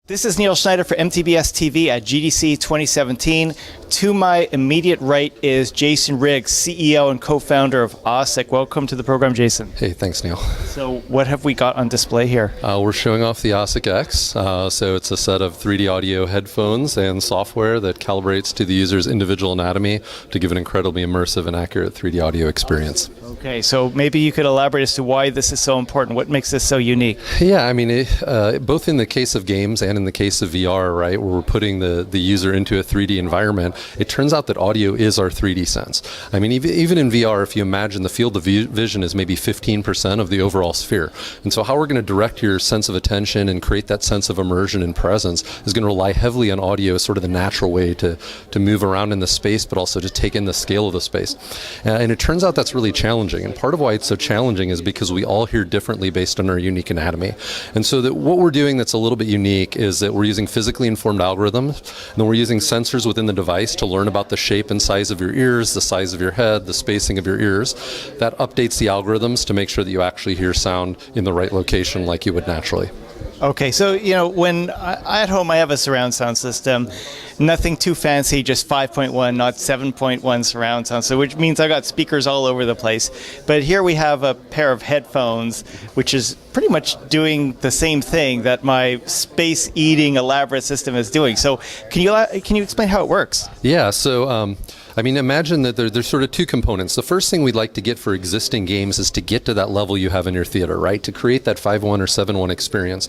This is Neil Schneider for MTBS-TV at GDC 2017. To my immediate right is Jason Riggs, CEO and co-founder of OSSIC. Welcome to the program, Jason. Hey, thanks, Neil. So what have we got on display here? We're showing off the OSSIC X. So it's a set of 3D audio headphones and software that calibrates to the user's individual anatomy to give an incredibly immersive and accurate 3D audio experience. Okay, so maybe you could elaborate as to why this is so important. What makes this so unique? Yeah, I mean, both in the case of games and in the case of VR, right, where we're putting the user into a 3D environment, it turns out that audio is our 3D sense. I mean, even in VR, if you imagine the field of vision is maybe 15% of the overall sphere. And so how we're going to direct your sense of attention and create that sense of immersion and presence is going to rely heavily on audio as sort of the natural way to move around in the space, but also to take in the scale of the space. And it turns out that's really challenging. And part of why it's so challenging is because we all hear differently based on our unique anatomy. And so that what we're doing that's a little bit unique is that we're using physically informed algorithms, and then we're using sensors within the device to learn about the shape and size of your ears, the size of your head, the spacing of your ears. That updates the algorithms to make sure that you actually hear sound in the right location like you would naturally. Okay, so when at home I have a surround sound system, nothing too fancy, just 5.1, not 7.1 surround sound, so which means I got speakers all over the place. But here we have a pair of headphones, which is pretty much doing the same thing that my space-eating elaborate system is doing. So can you explain how it works? Yeah, so I mean, imagine that there's sort of two components. The first thing we'd like to get for existing games is to get to that level you have in your theater, right? To create that 5.1 or 7.1 experience.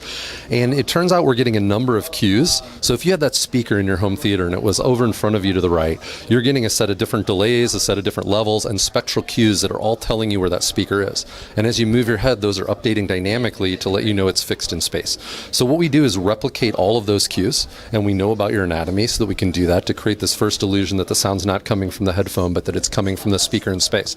And it turns out we're getting a number of cues. So if you had that speaker in your home theater and it was over in front of you to the right, you're getting a set of different delays, a set of different levels, and spectral cues that are all telling you where that speaker is. And as you move your head, those are updating dynamically to let you know it's fixed in space. So what we do is replicate all of those cues, and we know about your anatomy so that we can do that to create this first illusion that the sound's not coming from the headphone, but that it's coming from the speaker in space.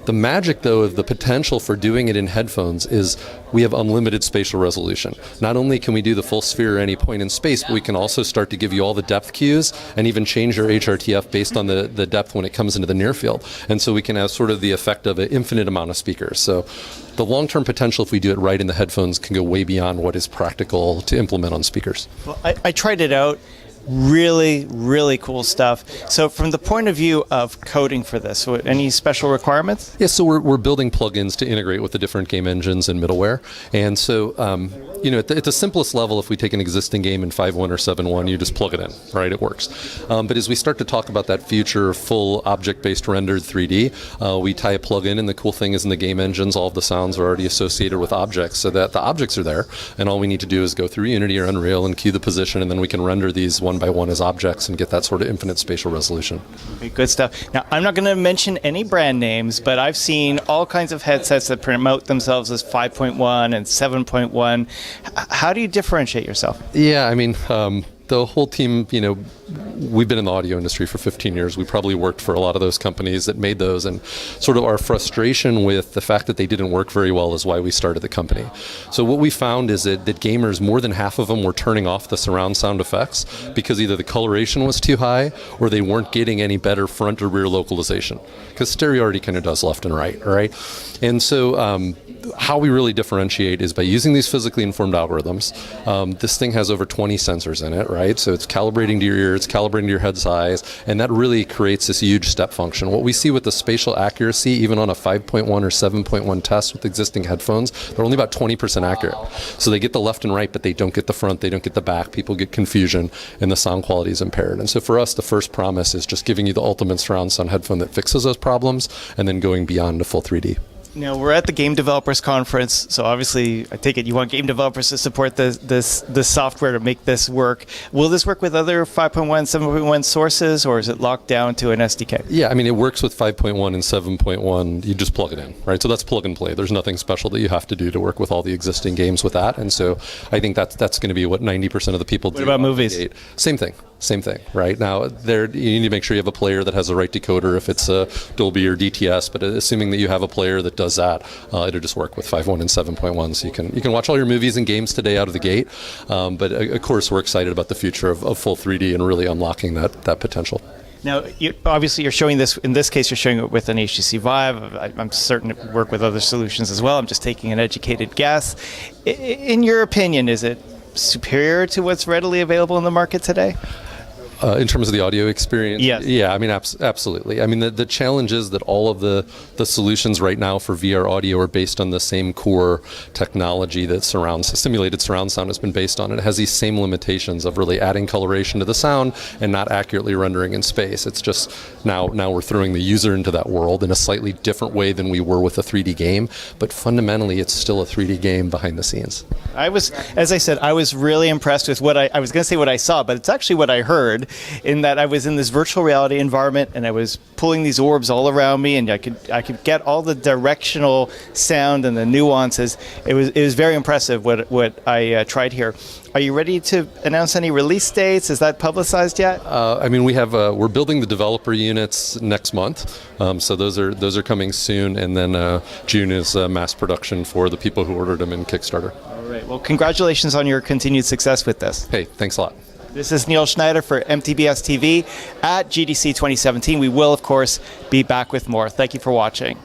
The magic, though, of the potential for doing it in headphones is we have unlimited spatial resolution. Not only can we do the full sphere at any point in space, but we can also start to give you all the depth cues and even change your HRTF based on the depth when it comes into the near field. And so we can have sort of the effect of an infinite amount of speakers. So the long-term potential, if we do it right in the headphones, can go way beyond what is practical to implement on speakers. Well, I tried it out. Really, really cool stuff. So from the point of view of coding for this, any special requirements? Yeah, so we're building plugins to integrate with the different game engines and middleware. And so, at the simplest level, if we take an existing game in 5.1 or 7.1, you just plug it in, right? It works. But as we start to talk about that future full object-based rendered 3D, we tie a plugin, and the cool thing is in the game engines, all of the sounds are already associated with objects, so that the objects are there, and all we need to do is go through Unity or Unreal and cue the position, and then we can render these one by one as objects and get that sort of infinite spatial resolution. Okay, good stuff. Now, I'm not going to mention any brand names, but I've seen all kinds of headsets that promote themselves as 5.1 and 7.1. How do you differentiate yourself? Yeah, I mean, the whole team, we've been in the audio industry for 15 years. We probably worked for a lot of those companies that made those, and sort of our frustration with the fact that they didn't work very well is why we started the company. So what we found is that gamers, more than half of them were turning off the surround sound effects because either the coloration was too high or they weren't getting any better front or rear localization, because stereo already kind of does left and right, all right? And so how we really differentiate is by using these physically informed algorithms. This thing has over 20 sensors in it, right? So it's calibrating to your ear, it's calibrating to your head size, and that really creates this huge step function. What we see with the spatial accuracy, even on a 5.1 or 7.1 test with existing headphones, they're only about 20% accurate. So they get the left and right, but they don't get the front, they don't get the back, people get confusion, and the sound quality is impaired. And so for us, the first promise is just giving you the ultimate surround sound headphone that fixes those problems, and then going beyond to full 3D. Now, we're at the Game Developers Conference, so obviously, I take it you want game developers to support this software to make this work. Will this work with other 5.1, 7.1 sources, or is it locked down to an SDK? Yeah, I mean, it works with 5.1 and 7.1. You just plug it in, right? So that's plug and play. There's nothing special that you have to do to work with all the existing games with that. And so I think that's going to be what 90% of the people do. What about movies? Same thing, right? Now, you need to make sure you have a player that has the right decoder if it's a Dolby or DTS, but assuming that you have a player that does that, it'll just work with 5.1 and 7.1. So you can watch all your movies and games today out of the gate. But of course, we're excited about the future of full 3D and really unlocking that potential. Now, obviously, you're showing this, in this case, you're showing it with an HTC Vive. I'm certain it work with other solutions as well. I'm just taking an educated guess. In your opinion, is it superior to what's readily available in the market today? In terms of the audio experience? Yes. Yeah, I mean, absolutely. I mean, the challenge is that all of the solutions right now for VR audio are based on the same core technology that simulated surround sound has been based on. It has these same limitations of really adding coloration to the sound and not accurately rendering in space. It's just now we're throwing the user into that world in a slightly different way than we were with a 3D game, but fundamentally it's still a 3D game behind the scenes. As I said, I was really impressed with what I was going to say what I saw, but it's actually what I heard, in that I was in this virtual reality environment and I was pulling these orbs all around me, and I could get all the directional sound and the nuances. It was very impressive what I tried here. Are you ready to announce any release dates? Is that publicized yet? I mean, we're building the developer units next month, so those are coming soon, and then June is mass production for the people who ordered them in Kickstarter. All right. Well, congratulations on your continued success with this. Hey, thanks a lot. This is Neil Schneider for MTBS-TV at GDC 2017. We will, of course, be back with more. Thank you for watching.